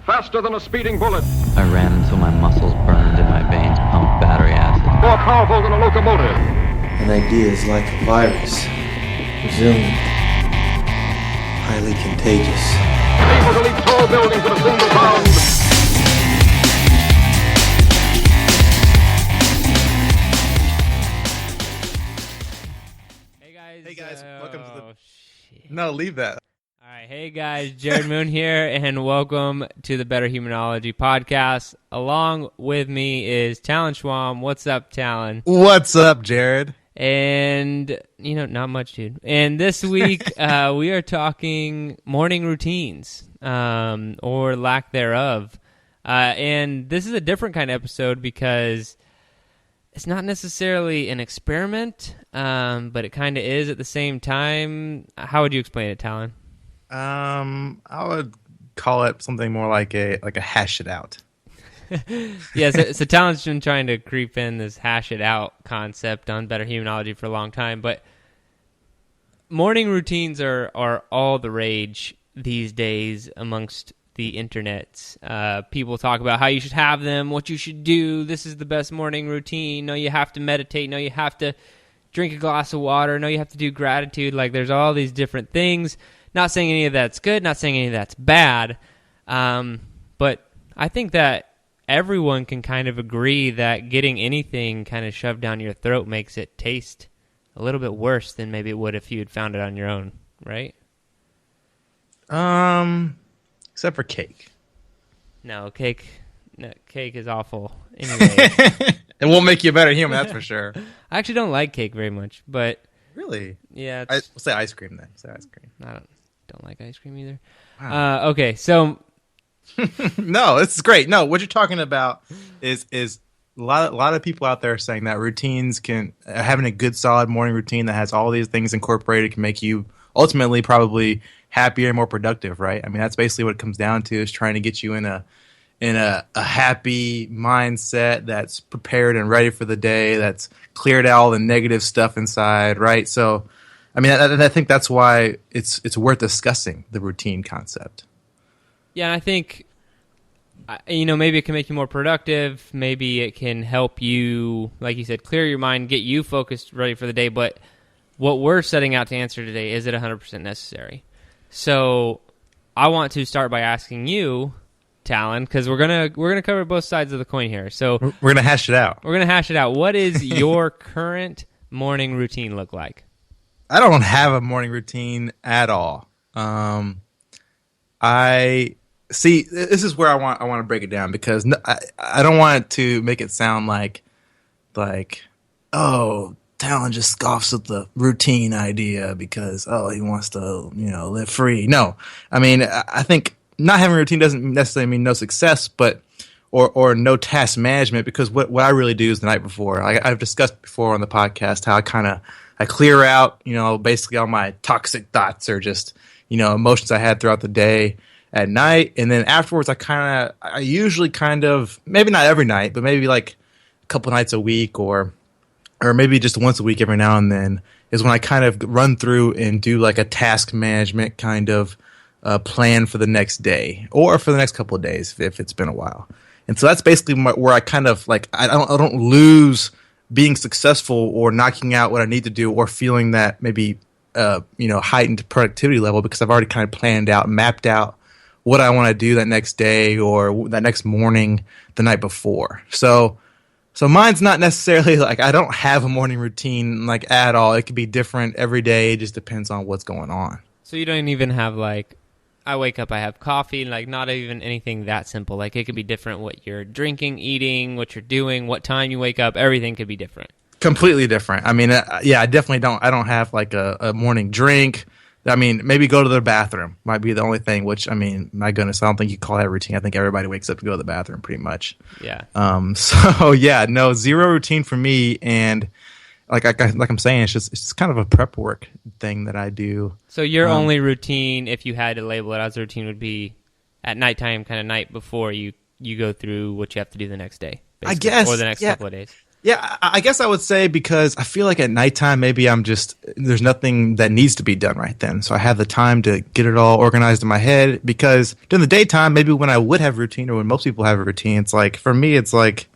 Faster than a speeding bullet. I ran until my muscles burned and my veins pumped battery acid. More powerful than a locomotive. An idea is like a virus. Resilient. Highly contagious. Able to leap tall buildings in a single bound. Hey guys, welcome to the... Shit. No, leave that. All right, hey guys, Jared Moon here, and welcome to the Betterhumanology podcast. Along with me is Talon Schwam. What's up, Talon? What's up, Jared? And, not much, dude. And this week, we are talking morning routines, or lack thereof. And this is a different kind of episode because it's not necessarily an experiment, but it kind of is at the same time. How would you explain it, Talon? I would call it something more like a hash it out. Yeah, so Talon's been trying to creep in this hash it out concept on Betterhumanology for a long time, but morning routines are all the rage these days amongst the internet. People talk about how you should have them, what you should do. This is the best morning routine. No, you have to meditate. No, you have to drink a glass of water. No, you have to do gratitude. Like, there's all these different things. Not saying any of that's good, not saying any of that's bad, but I think that everyone can kind of agree that getting anything kind of shoved down your throat makes it taste a little bit worse than maybe it would if you had found it on your own, right? Except for cake. No, cake is awful. Anyway, It won't make you a better human, that's for sure. I actually don't like cake very much, but Really? yeah, We'll say ice cream then. Say ice cream. I don't like ice cream either. Wow. Okay, so No, this is great. No, what you're talking about is a lot of people out there saying that routines can having a good solid morning routine that has all these things incorporated can make you ultimately probably happier and more productive, right? I mean, that's basically what it comes down to, is trying to get you in a happy mindset that's prepared and ready for the day, that's cleared out all the negative stuff inside, right? So, I mean, I think that's why it's worth discussing the routine concept. yeah, I think, maybe it can make you more productive. Maybe it can help you, like you said, clear your mind, get you focused, ready for the day. But what we're setting out to answer today, is it 100% necessary? So I want to start by asking you, Talon, because we're gonna cover both sides of the coin here. So We're gonna hash it out. we're gonna hash it out. What is your current morning routine look like? I don't have a morning routine at all. I see. This is where I want to break it down, because I don't want it to make it sound like oh, Talon just scoffs at the routine idea because he wants to live free. No, I mean, I think not having a routine doesn't necessarily mean no success, but or no task management, because what I really do is the night before. I've discussed before on the podcast how I clear out, basically all my toxic thoughts or just, emotions I had throughout the day at night. And then afterwards, I usually maybe not every night, but maybe like a couple nights a week or maybe just once a week every now and then is when I kind of run through and do like a task management kind of plan for the next day or for the next couple of days if it's been a while. And so that's basically where I kind of I don't lose being successful or knocking out what I need to do or feeling that maybe heightened productivity level, because I've already kind of planned out, mapped out what I want to do that next day or that next morning the night before. So mine's not necessarily I don't have a morning routine at all. It could be different every day. It just depends on what's going on. So you don't even have I wake up, I have coffee, not even anything that simple. It could be different what you're drinking, eating, what you're doing, what time you wake up. Everything could be different. Completely different. I mean, I definitely don't. I don't have a morning drink. I mean, maybe go to the bathroom might be the only thing. Which, I mean, my goodness, I don't think you call that routine. I think everybody wakes up to go to the bathroom, pretty much. Yeah. So yeah, no, zero routine for me, and like I'm saying, it's just kind of a prep work thing that I do. So your only routine, if you had to label it as a routine, would be at nighttime, kind of night before you go through what you have to do the next day, I guess, or the next couple of days. Yeah, I guess I would say because I feel like at nighttime, maybe there's nothing that needs to be done right then. So I have the time to get it all organized in my head because during the daytime, maybe when I would have a routine or when most people have a routine, it's like, for me, it's like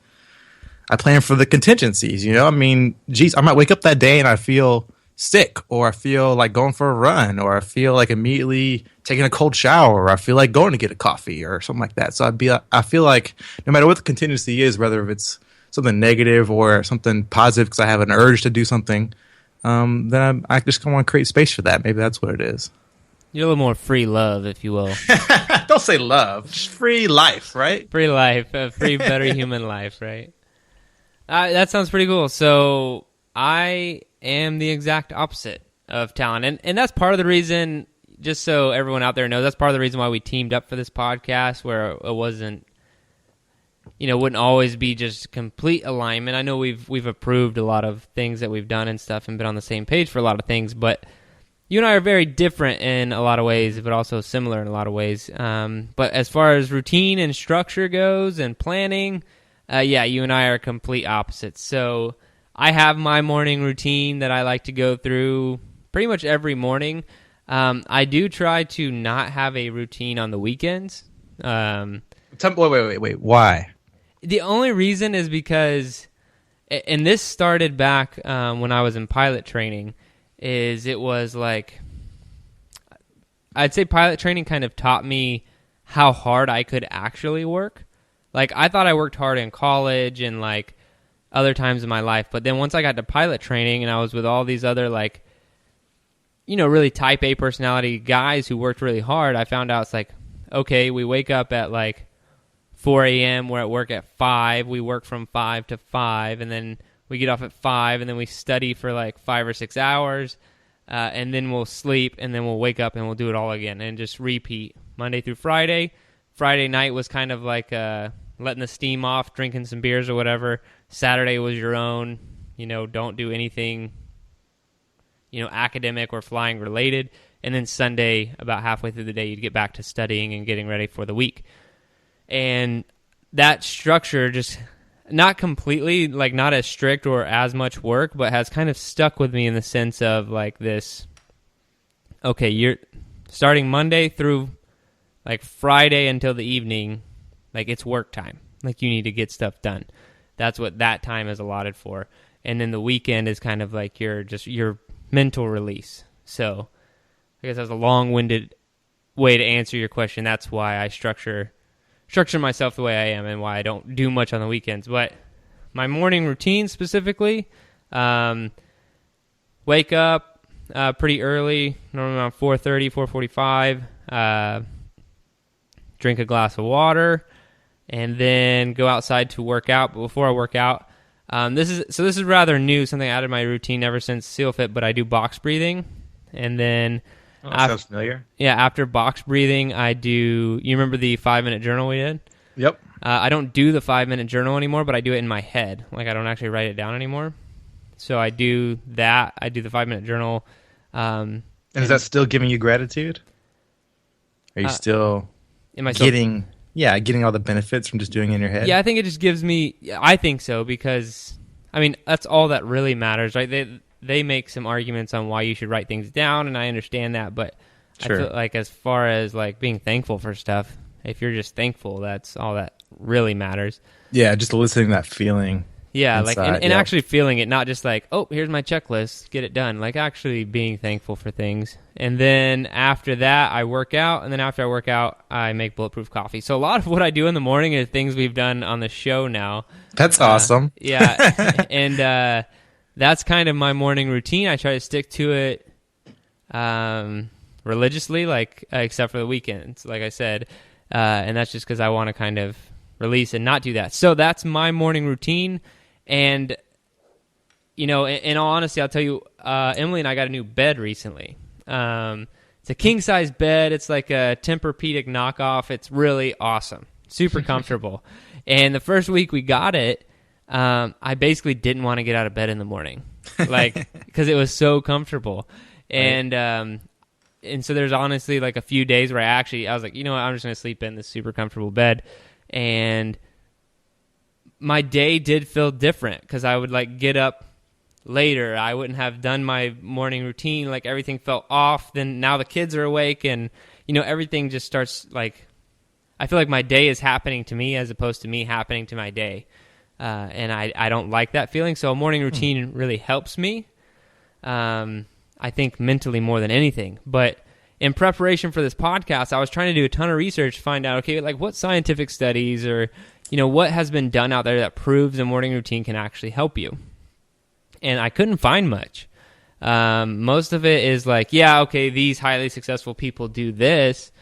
I plan for the contingencies, I mean, geez, I might wake up that day and I feel sick or I feel like going for a run or I feel like immediately taking a cold shower or I feel like going to get a coffee or something like that. So I feel like no matter what the contingency is, whether it's something negative or something positive because I have an urge to do something, then I just want to create space for that. Maybe that's what it is. You're a little more free love, if you will. Don't say love. Just free life, right? Free life. Free, better human life, right? That sounds pretty cool. So I am the exact opposite of Talon. And that's part of the reason, just so everyone out there knows, that's part of the reason why we teamed up for this podcast, where it wasn't, wouldn't always be just complete alignment. I know we've approved a lot of things that we've done and stuff and been on the same page for a lot of things, but you and I are very different in a lot of ways, but also similar in a lot of ways. But as far as routine and structure goes and planning, you and I are complete opposites. So I have my morning routine that I like to go through pretty much every morning. I do try to not have a routine on the weekends. Wait. Why? The only reason is because, and this started back when I was in pilot training, is it was like, I'd say pilot training kind of taught me how hard I could actually work. Like, I thought I worked hard in college and, like, other times in my life. But then once I got to pilot training and I was with all these other, like, really type A personality guys who worked really hard, I found out it's like, okay, we wake up at, like, 4 a.m., we're at work at 5, we work from 5 to 5, and then we get off at 5, and then we study for like 5 or 6 hours, and then we'll sleep, and then we'll wake up and we'll do it all again, and just repeat Monday through Friday. Friday night was kind of like letting the steam off, drinking some beers or whatever. Saturday was your own, don't do anything, academic or flying related, and then Sunday, about halfway through the day, you'd get back to studying and getting ready for the week. And that structure just not completely, like, not as strict or as much work, but has kind of stuck with me in the sense of like this, okay, you're starting Monday through like Friday until the evening, like it's work time. Like you need to get stuff done. That's what that time is allotted for. And then the weekend is kind of like your mental release. So I guess that's a long-winded way to answer your question. That's why I structure myself the way I am and why I don't do much on the weekends. But my morning routine specifically, wake up pretty early, normally around 4:30, 4:45, drink a glass of water, and then go outside to work out. But before I work out, this is rather new, something I added to my routine ever since SEALFIT, but I do box breathing. And then Sounds familiar. Yeah, after box breathing, I do. You remember the 5-minute journal we did? Yep. I don't do the 5-minute journal anymore, but I do it in my head. Like, I don't actually write it down anymore. So I do that. I do the 5-minute journal. And is that still giving you gratitude? Are you still getting all the benefits from just doing it in your head? Yeah, I think it just gives me. I think so because, I mean, that's all that really matters, right? They make some arguments on why you should write things down, and I understand that, but Sure. I feel like as far as like being thankful for stuff, if you're just thankful, that's all that really matters. Yeah, just eliciting that feeling. Yeah, inside, like and actually feeling it, not just like, oh, here's my checklist, get it done. Like actually being thankful for things. And then after that, I work out, and then after I work out, I make bulletproof coffee. So a lot of what I do in the morning is things we've done on the show now. That's awesome. Yeah, and that's kind of my morning routine. I try to stick to it religiously, like except for the weekends, like I said, and that's just because I want to kind of release and not do that. So that's my morning routine. And, in all honesty, I'll tell you, Emily and I got a new bed recently. It's a king-size bed. It's like a Tempur-Pedic knockoff. It's really awesome. Super comfortable. And the first week we got it, I basically didn't want to get out of bed in the morning, like, because it was so comfortable. And so there's honestly like a few days where I was like, you know what, I'm just going to sleep in this super comfortable bed. And my day did feel different because I would like get up later. I wouldn't have done my morning routine. Like everything felt off. Then now the kids are awake and, everything just starts like, I feel like my day is happening to me as opposed to me happening to my day. And I don't like that feeling. So a morning routine really helps me. I think mentally more than anything. But in preparation for this podcast, I was trying to do a ton of research to find out, okay, like what scientific studies or, what has been done out there that proves a morning routine can actually help you. And I couldn't find much. Most of it is like, yeah, okay, these highly successful people do this.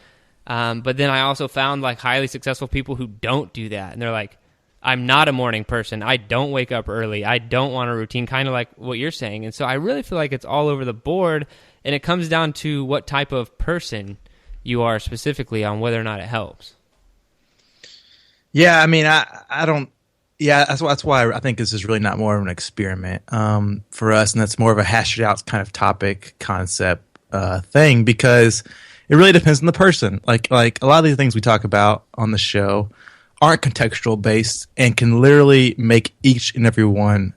But then I also found like highly successful people who don't do that. And they're like, I'm not a morning person. I don't wake up early. I don't want a routine, kind of like what you're saying. And so I really feel like it's all over the board. And it comes down to what type of person you are specifically on whether or not it helps. Yeah, I mean, I don't. Yeah, that's why I think this is really not more of an experiment for us, and that's more of a hash it out kind of topic concept thing because it really depends on the person. Like a lot of these things we talk about on the show aren't contextual based and can literally make each and every one.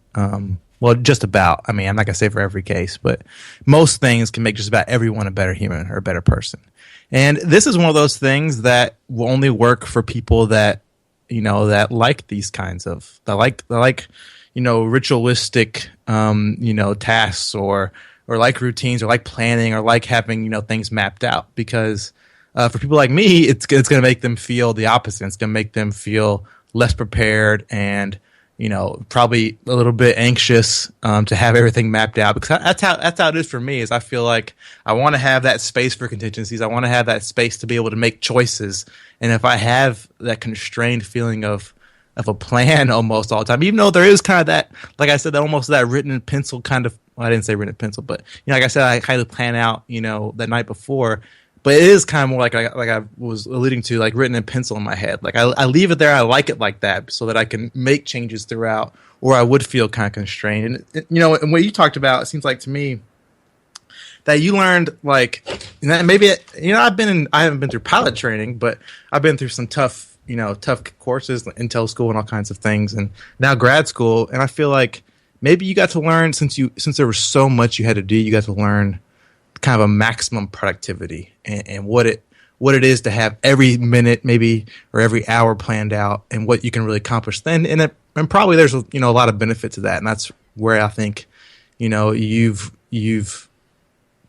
Well, just about. I mean, I'm not gonna say for every case, but most things can make just about everyone a better human or a better person. And this is one of those things that will only work for people that that like these kinds of that like ritualistic tasks or like routines or like planning or like having things mapped out because for people like me it's going to make them feel the opposite. It's going to make them feel less prepared and probably a little bit anxious to have everything mapped out because that's how it is for me. Is I feel like I want to have that space for contingencies. I want to have that space to be able to make choices. And if I have that constrained feeling of a plan almost all the time, even though there is kind of that, like I said, that almost that written in pencil kind of. Well, I didn't say written in pencil, but like I said, I kind of plan out that night before. But it is kind of more like I was alluding to, like written in pencil in my head. Like I leave it there. I like it like that so that I can make changes throughout, or I would feel kind of constrained. And and what you talked about, it seems like to me that you learned like maybe I haven't been through pilot training, but I've been through some tough courses, like Intel school and all kinds of things, and now grad school. And I feel like maybe you got to learn since there was so much you had to do, you got to learn kind of a maximum productivity and what it is to have every minute maybe or every hour planned out and what you can really accomplish then. And probably there's a lot of benefit to that. And that's where I think, you've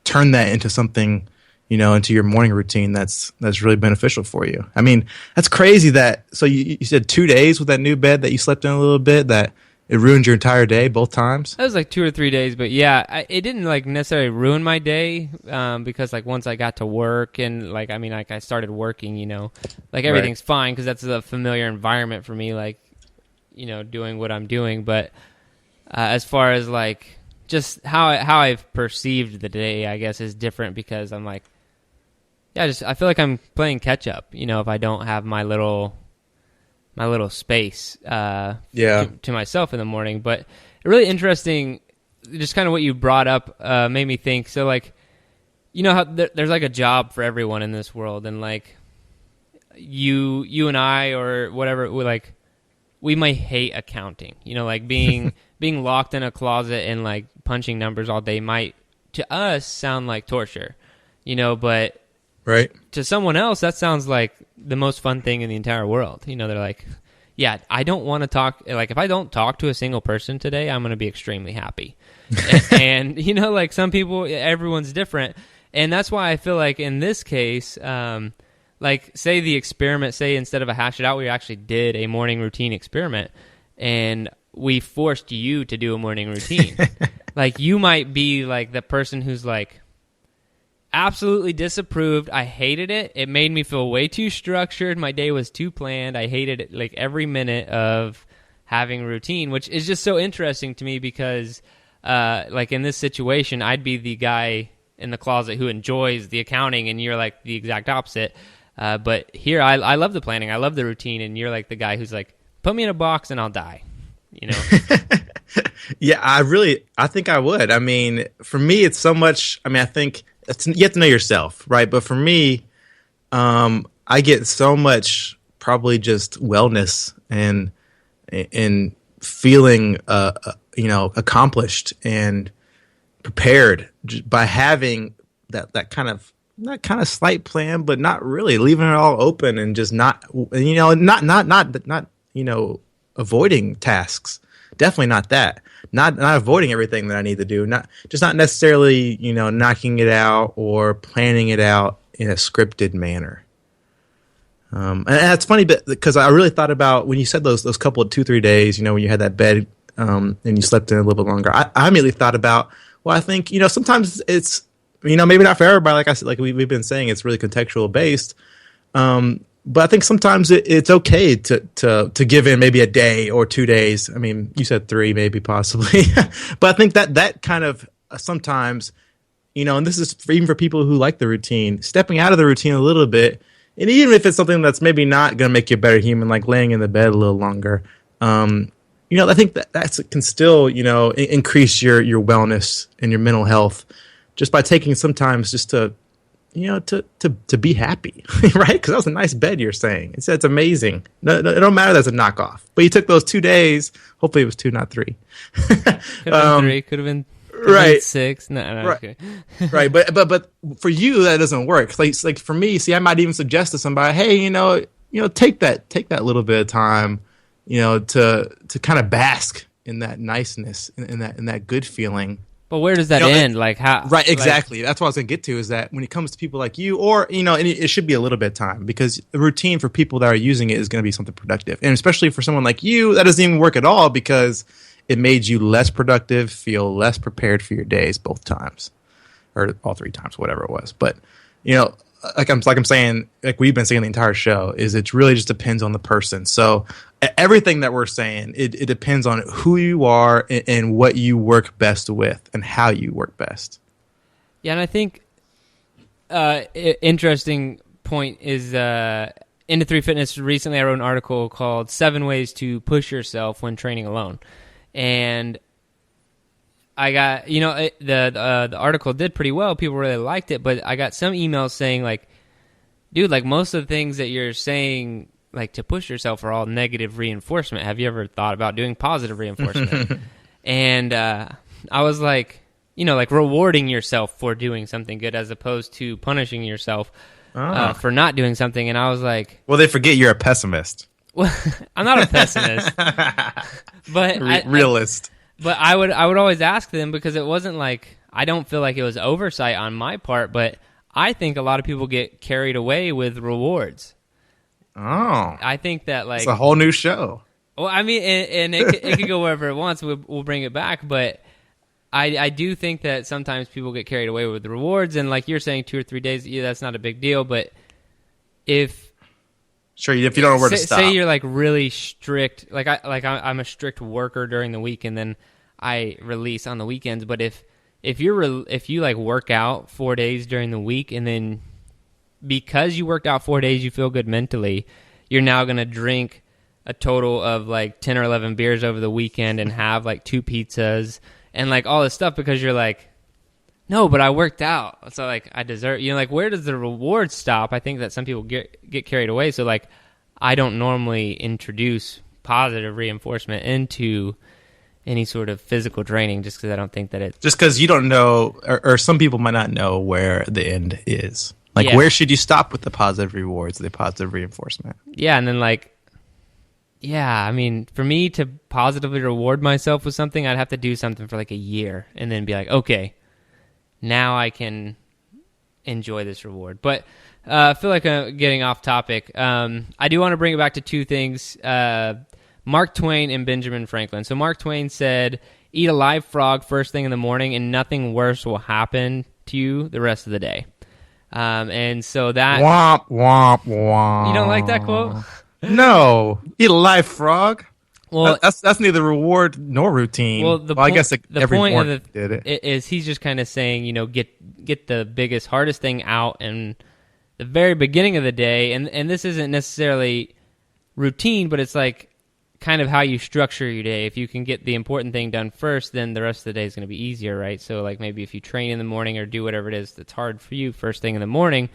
turned that into something, into your morning routine that's really beneficial for you. I mean, that's crazy so you said 2 days with that new bed that you slept in a little bit that it ruined your entire day both times? That was like 2 or 3 days, but yeah, it didn't like necessarily ruin my day because like once I got to work and I started working, like everything's fine because that's a familiar environment for me, like, doing what I'm doing. But as far as like just how I've perceived the day, I guess is different because I'm like, yeah, I feel like I'm playing catch up, if I don't have my little space to myself in the morning. But really interesting, just kind of what you brought up made me think. So like, how there's like a job for everyone in this world, and like you and I or whatever, we might hate accounting. Like being locked in a closet and like punching numbers all day might to us sound like torture, but right, to someone else that sounds like the most fun thing in the entire world. They're like, yeah, I don't want to talk. Like, if I don't talk to a single person today, I'm going to be extremely happy. and like some people, everyone's different. And that's why I feel like in this case, like say the experiment, say instead of a hash it out, we actually did a morning routine experiment and we forced you to do a morning routine. Like you might be like the person who's like, absolutely disapproved. I hated it. It made me feel way too structured. My day was too planned. I hated it, like every minute of having a routine, which is just so interesting to me because like in this situation, I'd be the guy in the closet who enjoys the accounting and you're like the exact opposite. But here I love the planning. I love the routine. And you're like the guy who's like, put me in a box and I'll die, Yeah, I think I would. I mean, for me, it's so much, I think you have to know yourself, right? But for me, I get so much probably just wellness and and feeling accomplished and prepared by having that kind of slight plan, but not really leaving it all open and just not avoiding tasks. Definitely not that. Not avoiding everything that I need to do. Not necessarily knocking it out or planning it out in a scripted manner. And that's funny, because I really thought about when you said those couple of 2-3 days, when you had that bed and you slept in a little bit longer. I immediately thought about, well, I think sometimes it's maybe not for everybody. Like we've been saying, it's really contextual based. But I think sometimes it's okay to give in maybe a day or 2 days. I mean, you said 3, maybe possibly, but I think that kind of sometimes, and this is even for people who like the routine, stepping out of the routine a little bit. And even if it's something that's maybe not going to make you a better human, like laying in the bed a little longer, I think that can still, increase your wellness and your mental health just by taking some time just to be happy, right? Because that was a nice bed, you're saying. It's amazing. No, it don't matter that's a knockoff. But you took those 2 days. Hopefully it was 2, not 3. Could have been 3. Could have been right. 6. No, right. Okay. Right. But for you, that doesn't work. Like for me, see, I might even suggest to somebody, hey, take that little bit of time, to kind of bask in that niceness, in that good feeling. But where does that end? Like how? Right, exactly. That's what I was going to get to, is that when it comes to people like you, or, and it should be a little bit of time, because the routine for people that are using it is going to be something productive. And especially for someone like you, that doesn't even work at all, because it made you less productive, feel less prepared for your days both times, or all 3 times, whatever it was. But, like I'm saying, like we've been saying the entire show, is it really just depends on the person. So everything that we're saying, it depends on who you are and what you work best with and how you work best. Yeah, and I think interesting point is Into 3 Fitness. Recently, I wrote an article called 7 Ways to Push Yourself When Training Alone. And I got, the article did pretty well. People really liked it, but I got some emails saying, like, dude, like, most of the things that you're saying, like, to push yourself are all negative reinforcement. Have you ever thought about doing positive reinforcement? And I was like, like rewarding yourself for doing something good as opposed to punishing yourself for not doing something. And I was like, well, they forget you're a pessimist. Well, I'm not a pessimist, but realist. But I would always ask them, because it wasn't like, I don't feel like it was oversight on my part, but I think a lot of people get carried away with rewards. Oh. I think that, like, it's a whole new show. Well, I mean, and it could go wherever it wants. We'll bring it back, but I do think that sometimes people get carried away with the rewards, and like you're saying, 2 or 3 days, yeah, that's not a big deal. But if you don't know where to stop. Say you're like really strict, I'm a strict worker during the week, and then I release on the weekends. But if you like work out 4 days during the week, and then because you worked out 4 days, you feel good mentally, you're now gonna drink a total of like 10 or 11 beers over the weekend and have like 2 pizzas and like all this stuff, because you're like, no, but I worked out, so like I deserve, like, where does the reward stop? I think that some people get carried away. So like, I don't normally introduce positive reinforcement into any sort of physical training, just because I don't think that it, just because you don't know, or some people might not know where the end is. Like, where should you stop with the positive rewards, the positive reinforcement? Yeah, and then like, yeah, I mean, for me to positively reward myself with something, I'd have to do something for like a year and then be like, okay, now I can enjoy this reward. But I feel like I'm getting off topic. I do want to bring it back to 2 things. Mark Twain and Benjamin Franklin. So Mark Twain said, eat a live frog first thing in the morning and nothing worse will happen to you the rest of the day. And so that... Womp, womp, womp. You don't like that quote? No. Eat a live frog? Well, that's neither reward nor routine. Well, I guess the every point morning of did it. Is he's just kind of saying, get the biggest, hardest thing out in the very beginning of the day, and this isn't necessarily routine, but it's like kind of how you structure your day. If you can get the important thing done first, then the rest of the day is going to be easier, right? So like maybe if you train in the morning or do whatever it is that's hard for you first thing in the morning,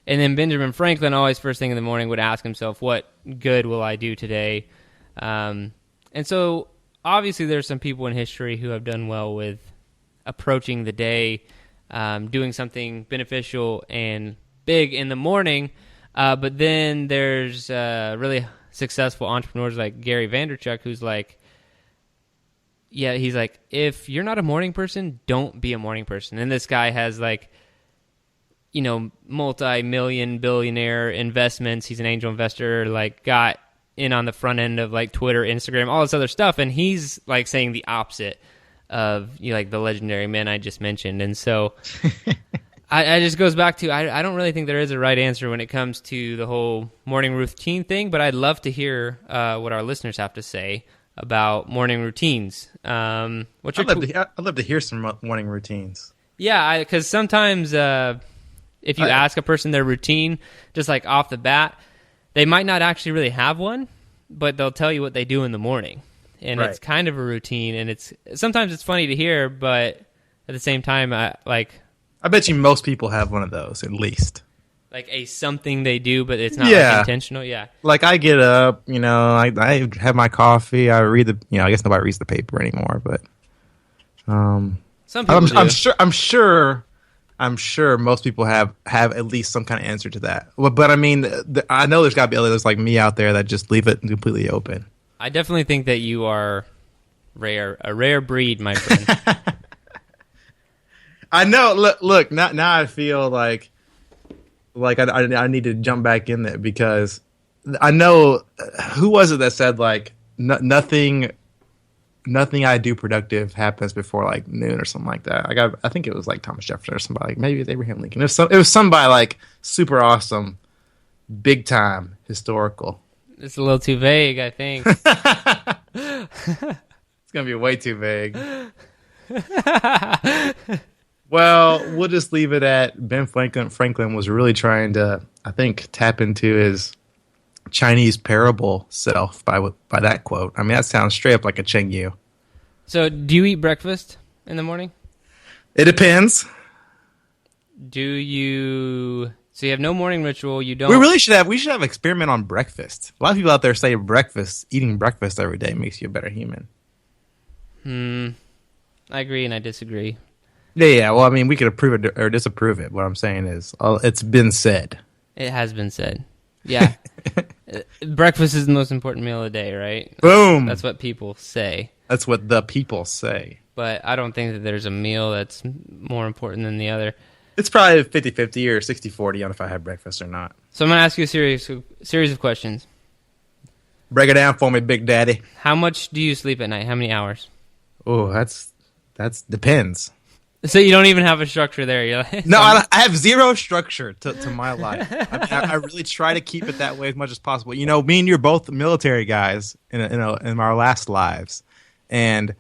and then Benjamin Franklin always first thing in the morning would ask himself, what good will I do today? And so, obviously, there's some people in history who have done well with approaching the day, doing something beneficial and big in the morning. But then there's really successful entrepreneurs like Gary Vaynerchuk, who's like, yeah, he's like, if you're not a morning person, don't be a morning person. And this guy has like, you know, multi-million billionaire investments. He's an angel investor, like got in on the front end of like Twitter, Instagram, all this other stuff. And he's like saying the opposite of, you know, like the legendary men I just mentioned. And so I just goes back to, I don't really think there is a right answer when it comes to the whole morning routine thing, but I'd love to hear what our listeners have to say about morning routines. I'd love to hear some morning routines. Yeah, because sometimes if you ask a person their routine, just like off the bat, they might not actually really have one, but they'll tell you what they do in the morning. And It's kind of a routine, and sometimes it's funny to hear, but at the same time, I bet you most people have one of those, at least. Like a something they do, but it's not like intentional. Yeah. Like I get up, you know, I have my coffee. I read I guess nobody reads the paper anymore, but some people do. I'm sure most people have at least some kind of answer to that. But I mean, I know there's got to be others like me out there that just leave it completely open. I definitely think that you are a rare breed, my friend. I know. Look. Now I feel like I need to jump back in there because I know who was it that said like nothing I do productive happens before like noon or something like that. I think it was like Thomas Jefferson or somebody. Like, maybe it's Abraham Lincoln. It was somebody like super awesome, big time historical. It's a little too vague, I think. It's gonna be way too vague. Well, we'll just leave it at Ben Franklin was really trying to, I think, tap into his Chinese parable self by that quote. I mean, that sounds straight up like a Cheng Yu. So, do you eat breakfast in the morning? It depends. So you have no morning ritual. You don't. We should have an experiment on breakfast. A lot of people out there say eating breakfast every day makes you a better human. I agree and I disagree. Yeah. Well, I mean, we could approve it or disapprove it. What I'm saying is, it's been said. It has been said. Yeah. Breakfast is the most important meal of the day, right? Boom. That's what people say. That's what the people say. But I don't think that there's a meal that's more important than the other. It's probably 50-50 or 60-40 on if I have breakfast or not. So I'm going to ask you a series of questions. Break it down for me, Big Daddy. How much do you sleep at night? How many hours? Oh, that's depends. So you don't even have a structure there. You're like, no, I have zero structure to my life. I really try to keep it that way as much as possible. You know, me and you're both military guys in our last lives, and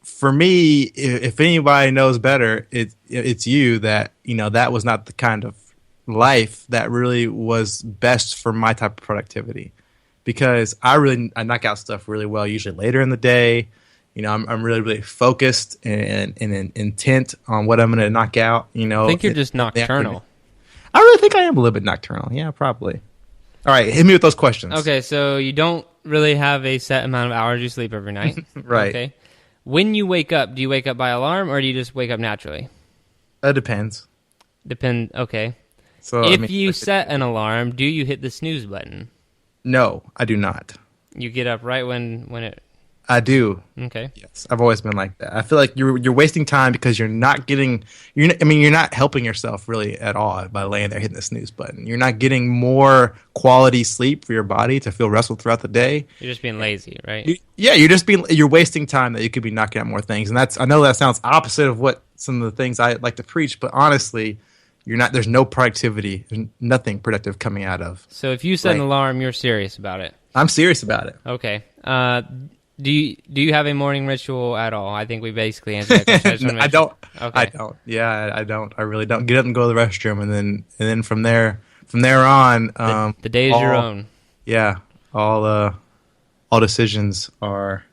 for me, if anybody knows better, it's you. That, you know, that was not the kind of life that really was best for my type of productivity, because I knock out stuff really well usually later in the day. You know, I'm really, really focused and intent on what I'm going to knock out. You know, I think you're just nocturnal. I really think I am a little bit nocturnal. Yeah, probably. All right, hit me with those questions. Okay, so you don't really have a set amount of hours you sleep every night. Right. Okay. When you wake up, do you wake up by alarm or do you just wake up naturally? It depends. Okay. So if you set an alarm, do you hit the snooze button? No, I do not. You get up right when it... I do. Okay. Yes, I've always been like that. I feel like you're wasting time because you're not helping yourself really at all by laying there hitting the snooze button. You're not getting more quality sleep for your body to feel restful throughout the day. You're just being lazy, right? You're wasting time that you could be knocking out more things. And I know that sounds opposite of what some of the things I like to preach, but honestly, there's no productivity, there's nothing productive coming out of. So if you set an alarm, you're serious about it. I'm serious about it. Okay. Do you have a morning ritual at all? I think we basically answered that question. I don't. Okay. I don't. Yeah, I don't. I really don't. Get up and go to the restroom, and then from there on, the day is your own. Yeah, all decisions are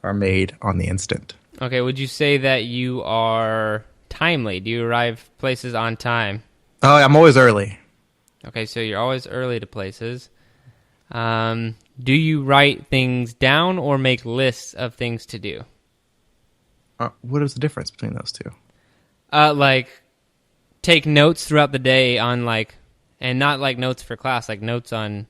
made on the instant. Okay. Would you say that you are timely? Do you arrive places on time? Oh, I'm always early. Okay, so you're always early to places. Do you write things down or make lists of things to do? What is the difference between those two? Like take notes throughout the day on and not like notes for class, like notes on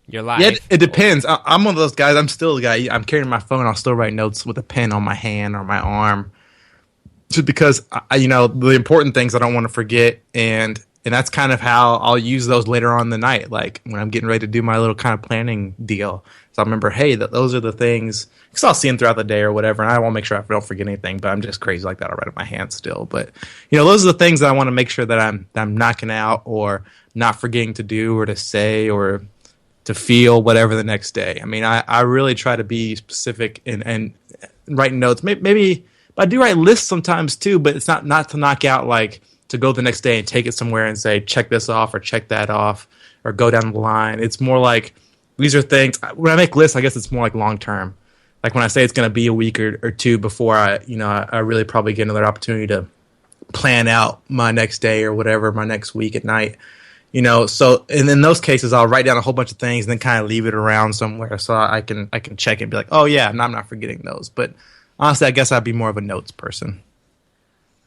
your life. Yeah, it depends. I'm one of those guys. I'm still a guy. I'm carrying my phone. I'll still write notes with a pen on my hand or my arm, just because the important things I don't want to forget, and that's kind of how I'll use those later on in the night, like when I'm getting ready to do my little kind of planning deal. So I remember, hey, those are the things, because I'll see them throughout the day or whatever, and I want to make sure I don't forget anything. But I'm just crazy like that. I'll write it in my hand still. But those are the things that I want to make sure that I'm knocking out or not forgetting to do or to say or to feel whatever the next day. I mean, I really try to be specific and writing notes. Maybe I do write lists sometimes too, but it's not to knock out, like to go the next day and take it somewhere and say, check this off or check that off or go down the line. It's more like, these are things, when I make lists, I guess it's more like long term. Like when I say it's going to be a week or two before I really probably get another opportunity to plan out my next day or whatever, my next week at night. So and in those cases, I'll write down a whole bunch of things and then kind of leave it around somewhere so I can check it and be like, oh yeah, and I'm not forgetting those. But honestly, I guess I'd be more of a notes person.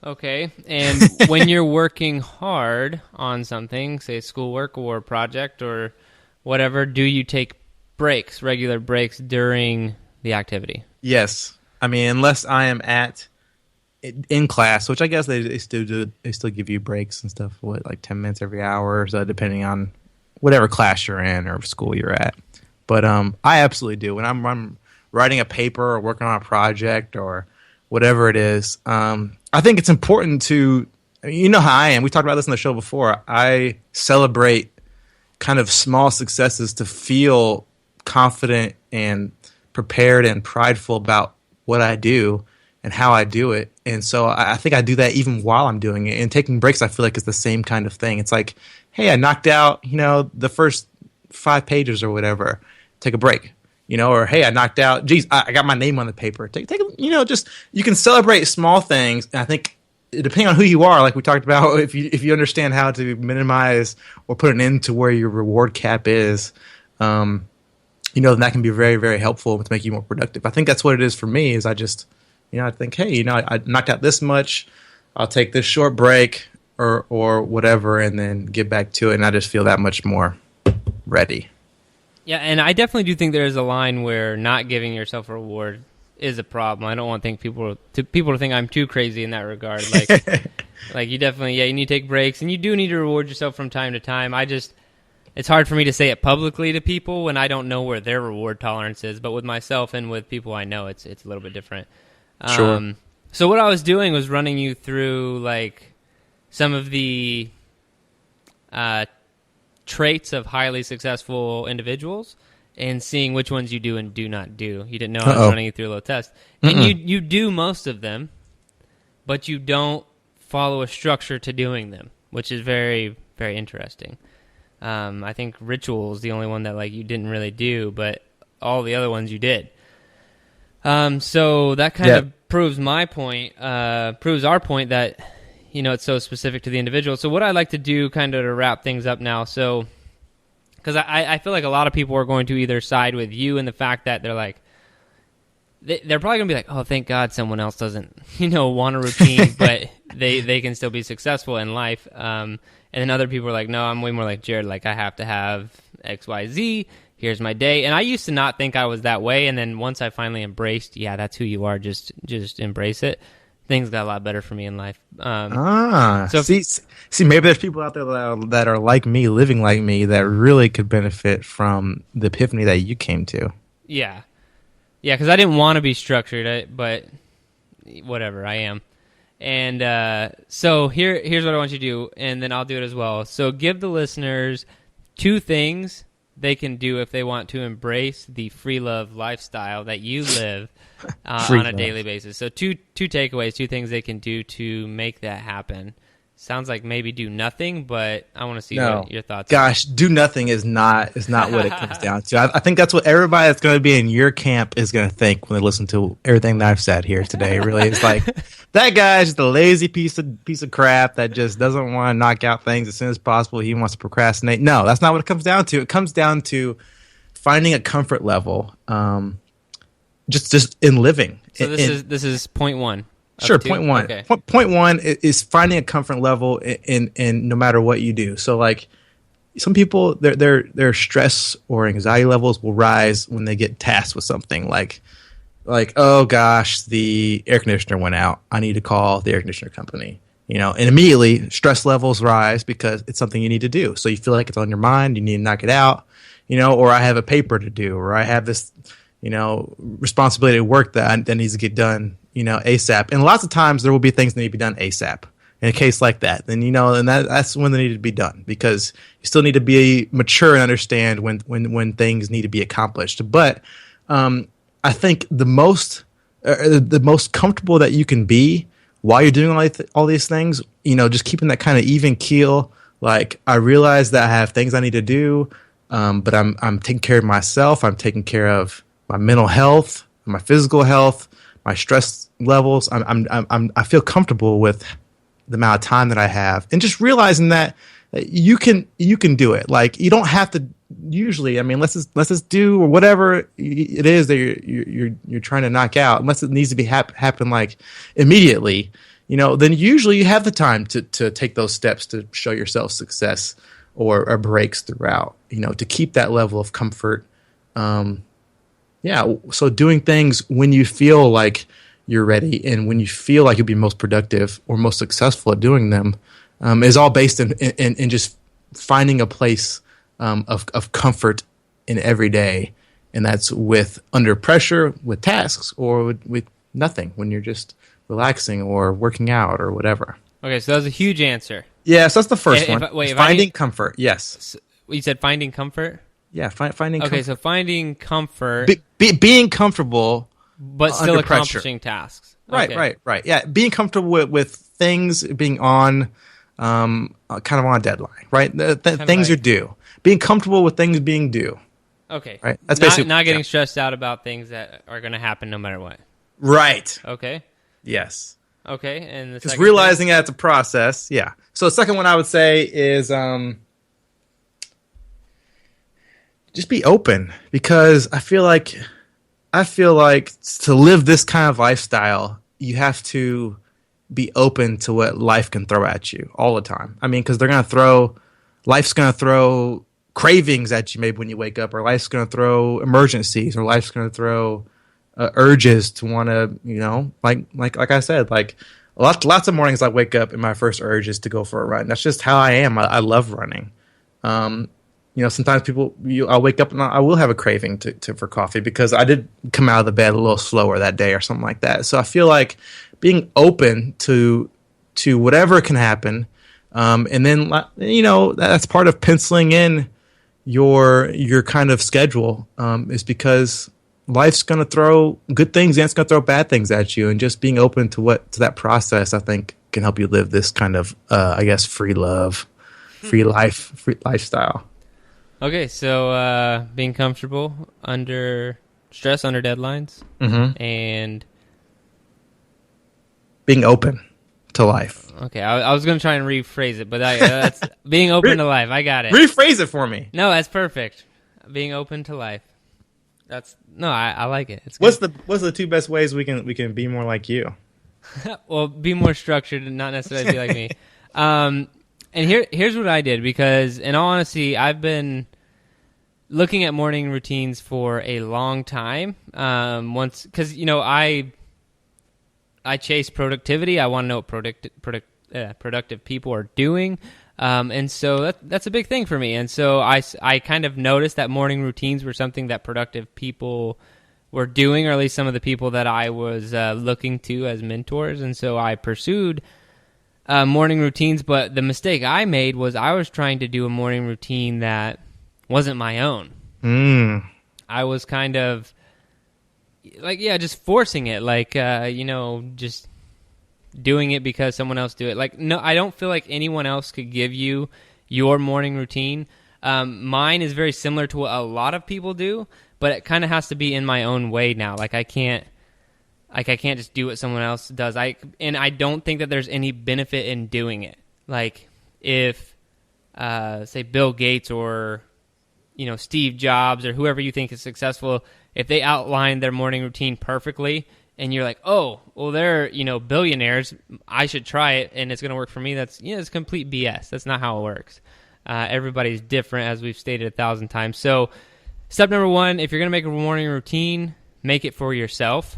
Okay, and when you're working hard on something, say schoolwork or project or whatever, do you take regular breaks during the activity? Yes. I mean, unless I am in class, which I guess they still do. They still give you breaks and stuff. Like 10 minutes every hour or so, depending on whatever class you're in or school you're at. But I absolutely do. When I'm writing a paper or working on a project or whatever it is, I think it's important to, how I am. We talked about this in the show before. I celebrate kind of small successes to feel confident and prepared and prideful about what I do and how I do it. And so I think I do that even while I'm doing it. And taking breaks, I feel like, is the same kind of thing. It's like, hey, I knocked out, the first 5 pages or whatever. Take a break. Or hey, I knocked out, geez, I got my name on the paper. Take just, you can celebrate small things. And I think depending on who you are, like we talked about, if you understand how to minimize or put an end to where your reward cap is, then that can be very, very helpful to make you more productive. I think that's what it is for me. Is I just, I think, hey, I knocked out this much. I'll take this short break or whatever, and then get back to it. And I just feel that much more ready. Yeah, and I definitely do think there is a line where not giving yourself a reward is a problem. I don't want people to think I'm too crazy in that regard. Like you definitely, you need to take breaks, and you do need to reward yourself from time to time. It's hard for me to say it publicly to people when I don't know where their reward tolerance is. But with myself and with people I know, it's a little bit different. Sure. So what I was doing was running you through like some of the traits of highly successful individuals and seeing which ones you do and do not do. You didn't know I was running you through a little test. And you do most of them, but you don't follow a structure to doing them, which is very, very interesting. I think ritual is the only one that you didn't really do, but all the other ones you did. So that kind of proves our point that it's so specific to the individual. So what I'd like to do kind of to wrap things up now, because I feel like a lot of people are going to either side with you in the fact that they're like, they're probably going to be like, oh, thank God someone else doesn't, want a routine, but they can still be successful in life. And then other people are like, no, I'm way more like Jared, like I have to have X, Y, Z. Here's my day. And I used to not think I was that way. And then once I finally embraced, that's who you are, just embrace it. Things got a lot better for me in life. So see, maybe there's people out there that are like me, living like me, that really could benefit from the epiphany that you came to. Yeah, because I didn't want to be structured, but whatever, I am. And so here's what I want you to do, and then I'll do it as well. So give the listeners 2 things they can do if they want to embrace the free love lifestyle that you live on a daily basis. So two takeaways, 2 things they can do to make that happen. Sounds like maybe do nothing, but I want to see what your thoughts are. Gosh, do nothing is not what it comes down to. I think that's what everybody that's going to be in your camp is going to think when they listen to everything that I've said here today. Really, it's like, that guy's just a lazy piece of crap that just doesn't want to knock out things as soon as possible. He wants to procrastinate. No, that's not what it comes down to. It comes down to finding a comfort level, just in living. So this is point one. Sure, Two? point one. Okay. Point one is finding a comfort level in no matter what you do. So like some people, their stress or anxiety levels will rise when they get tasked with something like oh gosh, the air conditioner went out. I need to call the air conditioner company. And immediately stress levels rise because it's something you need to do. So you feel like it's on your mind. You need to knock it out. Or I have a paper to do, or I have this, responsibility at work that needs to get done, ASAP. And lots of times there will be things that need to be done ASAP. In a case like that, then and that's when they need to be done, because you still need to be mature and understand when things need to be accomplished. But I think the most comfortable that you can be while you're doing all these things, just keeping that kind of even keel. Like, I realize that I have things I need to do, but I'm taking care of myself. I'm taking care of my mental health, my physical health, my stress levels. I feel comfortable with the amount of time that I have, and just realizing that you can do it. Like, you don't have to. Usually, I mean, let's just do or whatever it is that you're trying to knock out, unless it needs to be happen like immediately. Then usually you have the time to take those steps to show yourself success or breaks throughout. To keep that level of comfort. So doing things when you feel like you're ready and when you feel like you'll be most productive or most successful at doing them is all based in just finding a place of comfort in every day, and that's with under pressure, with tasks, or with nothing, when you're just relaxing or working out or whatever. Okay, so that was a huge answer. Yeah, so that's the first one. Finding comfort, yes. So you said finding comfort? Yeah, finding comfort. Okay, so finding comfort. Being comfortable, but still under accomplishing pressure. tasks. Right, Okay. right. Yeah, being comfortable with things being on kind of on a deadline, right? Things are due. Being comfortable with things being due. Okay. Right. That's basically not getting stressed out about things that are going to happen no matter what. Right. Okay. Yes. Okay. And just realizing that it's a process. Yeah. So the second one I would say is just be open, because I feel like to live this kind of lifestyle, you have to be open to what life can throw at you all the time. I mean, because life's going to throw cravings at you maybe when you wake up, or life's going to throw emergencies, or life's going to throw urges to want to, like I said, like lots of mornings I wake up and my first urge is to go for a run. That's just how I am. I love running. Sometimes I'll wake up and I will have a craving for coffee because I did come out of the bed a little slower that day or something like that. So I feel like being open to whatever can happen. And then, that's part of penciling in your kind of schedule, is because life's going to throw good things and it's going to throw bad things at you. And just being open to that process, I think, can help you live this kind of, free lifestyle. Okay, so being comfortable under stress, under deadlines, and being open to life. Okay, I was going to try and rephrase it, but that's being open to life. I got it. Rephrase it for me. No, that's perfect. Being open to life. I like it. It's good. What's the two best ways we can be more like you? Well, be more structured and not necessarily be like me. And here's what I did, because in all honesty, I've been looking at morning routines for a long time. Because I chase productivity. I want to know what productive people are doing. And so that's a big thing for me. And so I kind of noticed that morning routines were something that productive people were doing, or at least some of the people that I was looking to as mentors. And so I pursued morning routines. But the mistake I made was I was trying to do a morning routine that wasn't my own. I was kind of just forcing it, just doing it because someone else do it. Like, no, I don't feel like anyone else could give you your morning routine. Mine is very similar to what a lot of people do, but it kind of has to be in my own way now. I can't just do what someone else does. I don't think that there's any benefit in doing it. Like, if say Bill Gates or Steve Jobs or whoever you think is successful, if they outline their morning routine perfectly and you're like, oh, well, they're, billionaires, I should try it and it's going to work for me. That's, it's complete BS. That's not how it works. Everybody's different, as we've stated 1,000 times. So step number 1, if you're going to make a morning routine, make it for yourself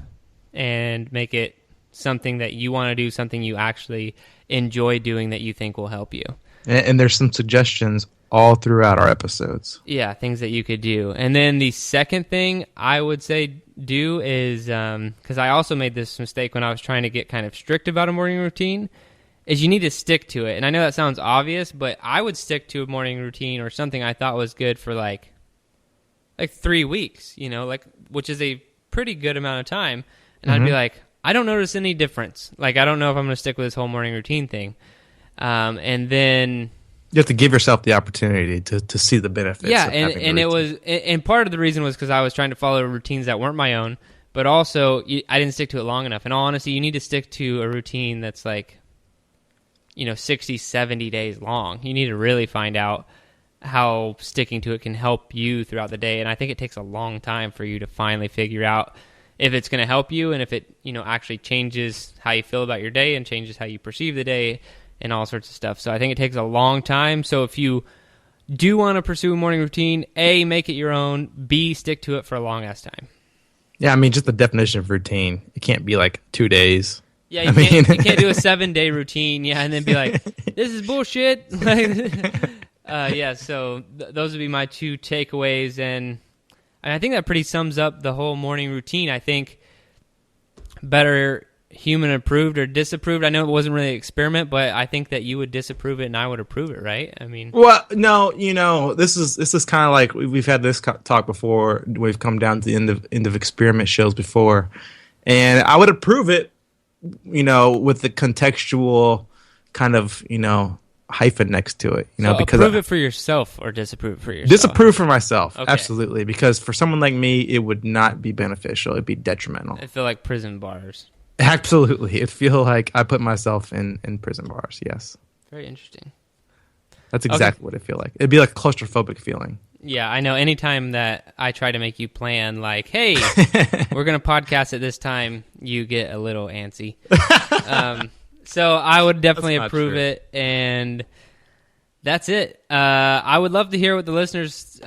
and make it something that you want to do, something you actually enjoy doing that you think will help you. And there's some suggestions all throughout our episodes. Yeah, things that you could do. And then the second thing I would say do is, because I also made this mistake when I was trying to get kind of strict about a morning routine, is you need to stick to it. And I know that sounds obvious, but I would stick to a morning routine or something I thought was good for like 3 weeks, which is a pretty good amount of time. And I'd be like, I don't notice any difference. I don't know if I'm going to stick with this whole morning routine thing. And then you have to give yourself the opportunity to see the benefits. Yeah, of and it was, and part of the reason was because I was trying to follow routines that weren't my own, but also I didn't stick to it long enough. In all honesty, you need to stick to a routine that's 60, 70 days long. You need to really find out how sticking to it can help you throughout the day. And I think it takes a long time for you to finally figure out if it's going to help you and if it, actually changes how you feel about your day and changes how you perceive the day and all sorts of stuff. So I think it takes a long time. So if you do want to pursue a morning routine, A, make it your own, B, stick to it for a long-ass time. Yeah, I mean, just the definition of routine. It can't be 2 days. Yeah, you can't do a 7-day routine, and then be like, this is bullshit. So those would be my 2 takeaways, and I think that pretty sums up the whole morning routine. I think better human approved or disapproved. I know it wasn't really an experiment, but I think that you would disapprove it and I would approve it, right? I mean, well, no, this is kind of like we've had this talk before. We've come down to the end of experiment shows before, and I would approve it. With the contextual kind of, hyphen next to it, so because approve it for yourself or disapprove it for yourself. Disapprove for myself, okay. Absolutely, because for someone like me, it would not be beneficial. It'd be detrimental. I feel like prison bars. Absolutely, it feel like I put myself in prison bars. Yes, very interesting. That's exactly what it feel like. It'd be like a claustrophobic feeling. Yeah, I know. Anytime that I try to make you plan, hey, we're going to podcast at this time, you get a little antsy. So I would definitely approve it, and that's it. I would love to hear what the listeners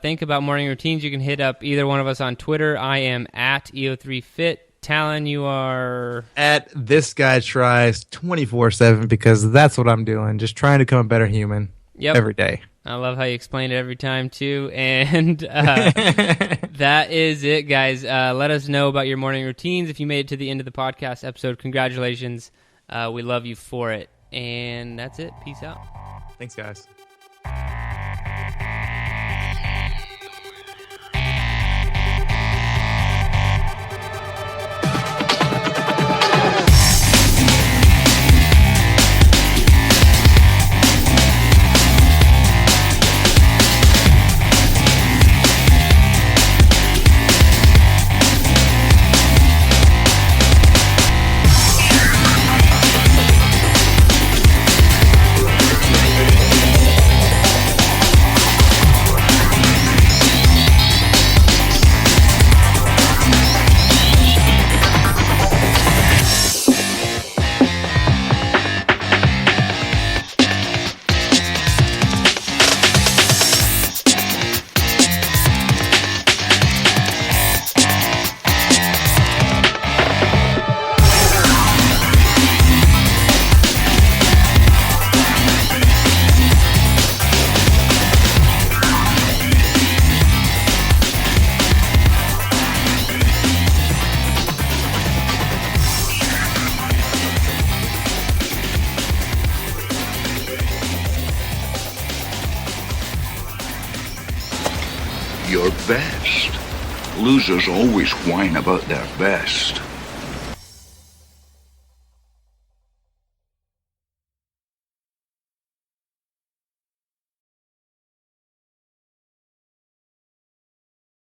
think about morning routines. You can hit up either one of us on Twitter. I am at EO3Fit. Talon, you are at This Guy Tries 24/7 because that's what I'm doing. Just trying to become a better human every day. I love how you explain it every time, too. And that is it, guys. Let us know about your morning routines. If you made it to the end of the podcast episode, congratulations. We love you for it. And that's it. Peace out. Thanks, guys. Your best. Losers always whine about their best.